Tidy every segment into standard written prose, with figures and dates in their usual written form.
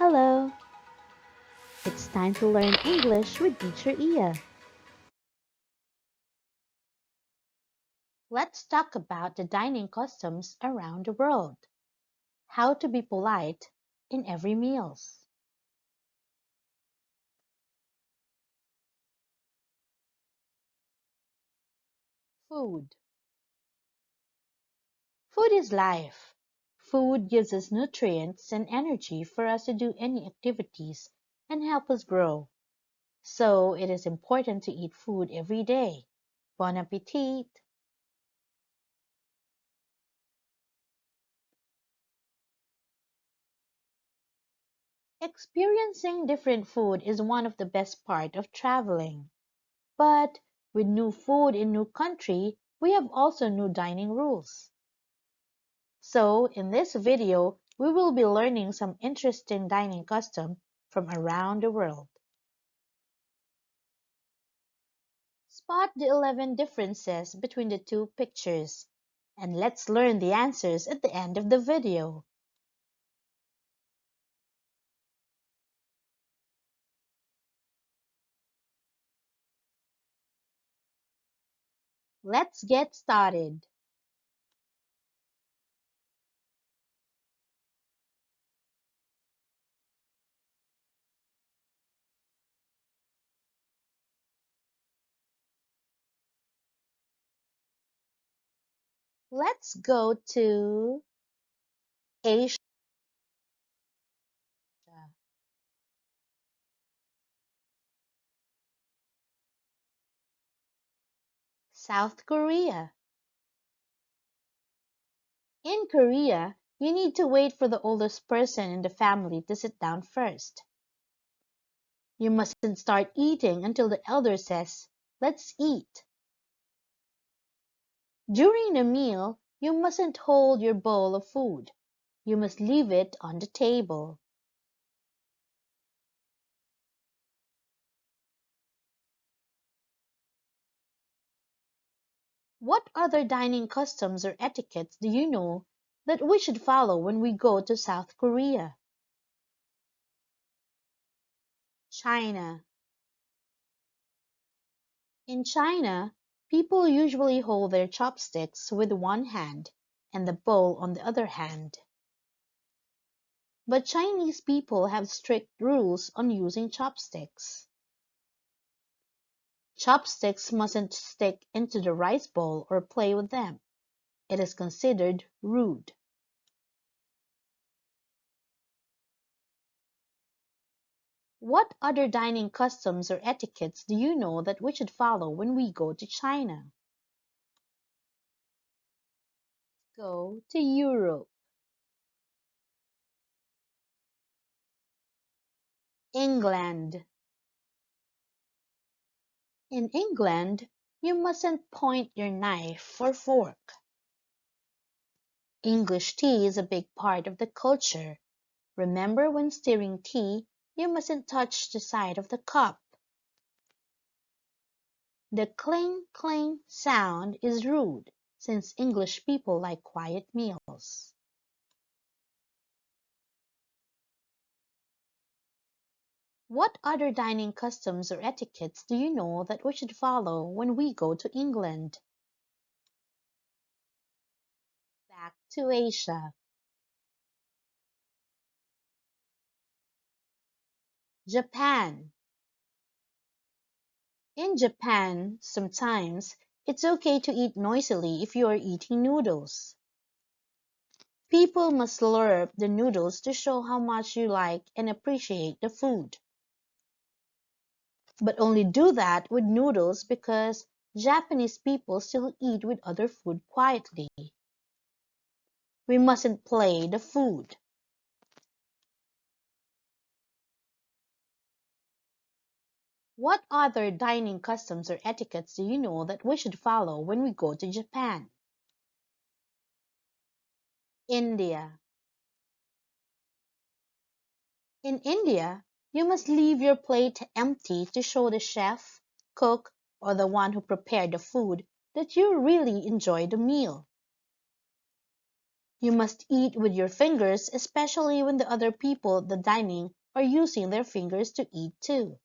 Hello! It's time to learn English with Teacher Iya. Let's talk about the dining customs around the world. How to be polite in every meals. Food. Food is life. Food gives us nutrients and energy for us to do any activities and help us grow. So it is important to eat food every day. Bon appetit! Experiencing different food is one of the best part of traveling. But with new food in new country, we have also new dining rules. So in this video, we will be learning some interesting dining custom from around the world. Spot the 11 differences between the two pictures, and let's learn the answers at the end of the video. Let's get started. Let's go to Asia. South Korea. In Korea, you need to wait for the oldest person in the family to sit down first. You mustn't start eating until the elder says, "Let's eat." During the meal, you mustn't hold your bowl of food. You must leave it on the table. What other dining customs or etiquettes do you know that we should follow when we go to South Korea? China. In China, people usually hold their chopsticks with one hand and the bowl on the other hand. But Chinese people have strict rules on using chopsticks. Chopsticks mustn't stick into the rice bowl or play with them. It is considered rude. What other dining customs or etiquettes do you know that we should follow when we go to China? Go to Europe. England. In England, you mustn't point your knife or fork. English tea is a big part of the culture. Remember, when stirring tea, you mustn't touch the side of the cup. The cling cling sound is rude, since English people like quiet meals. What other dining customs or etiquettes do you know that we should follow when we go to England? Back to Asia. Japan. In Japan, sometimes it's okay to eat noisily if you are eating noodles. People must slurp the noodles to show how much you like and appreciate the food. But only do that with noodles because Japanese people still eat with other food quietly. We mustn't play the food. What other dining customs or etiquettes do you know that we should follow when we go to Japan? India. In India, you must leave your plate empty to show the chef, cook, or the one who prepared the food that you really enjoy the meal. You must eat with your fingers, especially when the other people at the dining or using their fingers to eat too.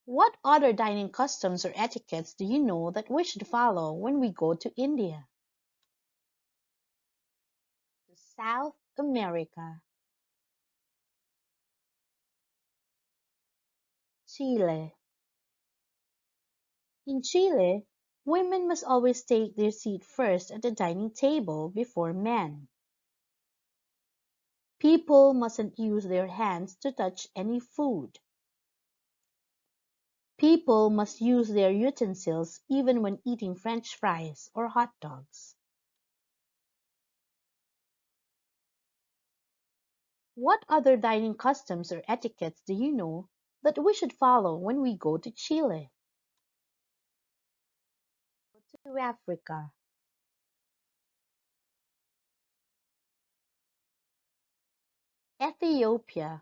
What other dining customs or etiquettes do you know that we should follow when we go to India? To South America, Chile. In Chile, women must always take their seat first at the dining table before men. People mustn't use their hands to touch any food. People must use their utensils even when eating French fries or hot dogs. What other dining customs or etiquettes do you know that we should follow when we go to Chile? To Africa, Ethiopia.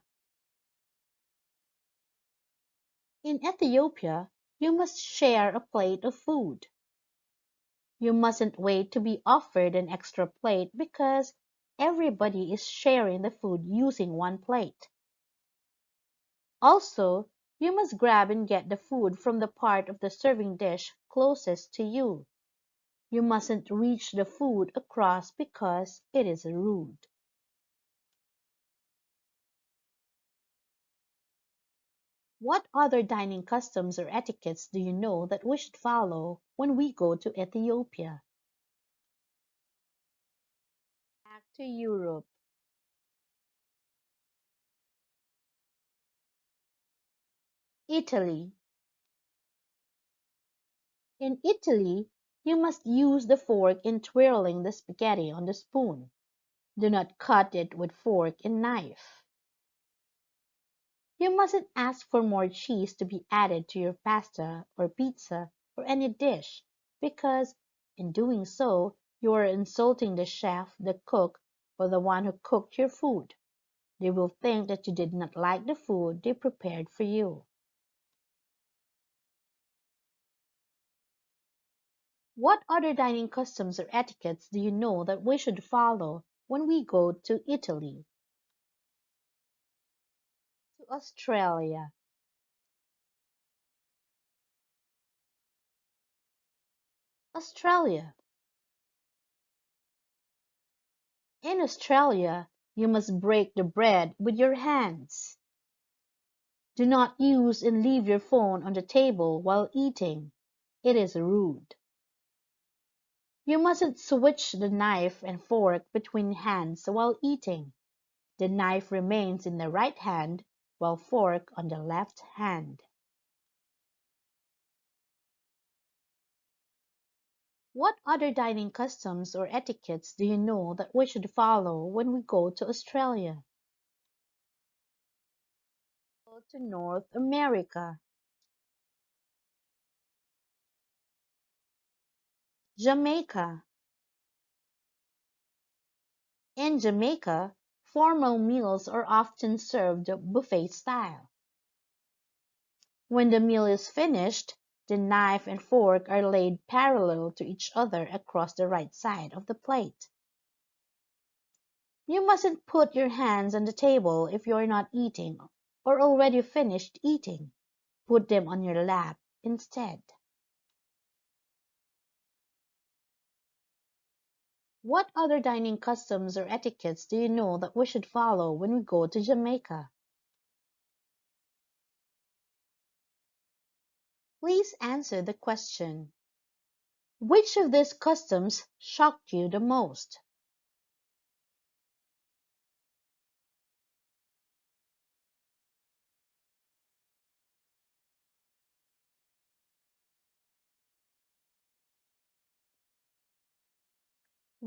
In Ethiopia, you must share a plate of food. You mustn't wait to be offered an extra plate because everybody is sharing the food using one plate. Also, you must grab and get the food from the part of the serving dish closest to you. You mustn't reach the food across because it is rude. What other dining customs or etiquettes do you know that we should follow when we go to Ethiopia? Back to Europe, Italy. In Italy, you must use the fork in twirling the spaghetti on the spoon. Do not cut it with fork and knife. You mustn't ask for more cheese to be added to your pasta or pizza or any dish, because in doing so you are insulting the chef, the cook, or the one who cooked your food. They will think that you did not like the food they prepared for you. What other dining customs or etiquettes do you know that we should follow when we go to Italy? To Australia. Australia. In Australia, you must break the bread with your hands. Do not use and leave your phone on the table while eating. It is rude. You mustn't switch the knife and fork between hands while eating. The knife remains in the right hand while fork on the left hand. What other dining customs or etiquettes do you know that we should follow when we go to Australia? Go to North America, Jamaica. In Jamaica, formal meals are often served buffet style. When the meal is finished, the knife and fork are laid parallel to each other across the right side of the plate. You mustn't put your hands on the table if you are not eating or already finished eating. Put them on your lap instead. What other dining customs or etiquettes do you know that we should follow when we go to Jamaica? Please answer the question. Which of these customs shocked you the most?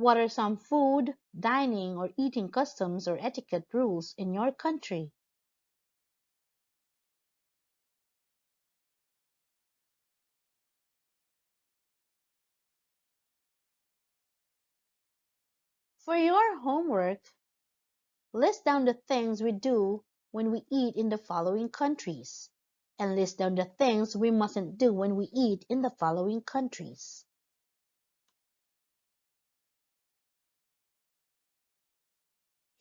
What are some food, dining, or eating customs or etiquette rules in your country? For your homework, list down the things we do when we eat in the following countries, and list down the things we mustn't do when we eat in the following countries.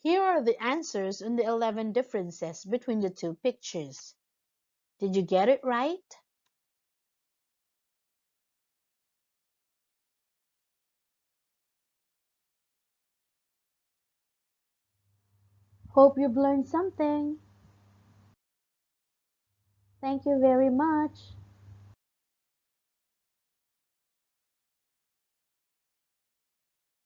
Here are the answers on the 11 differences between the two pictures. Did you get it right? Hope you've learned something. Thank you very much.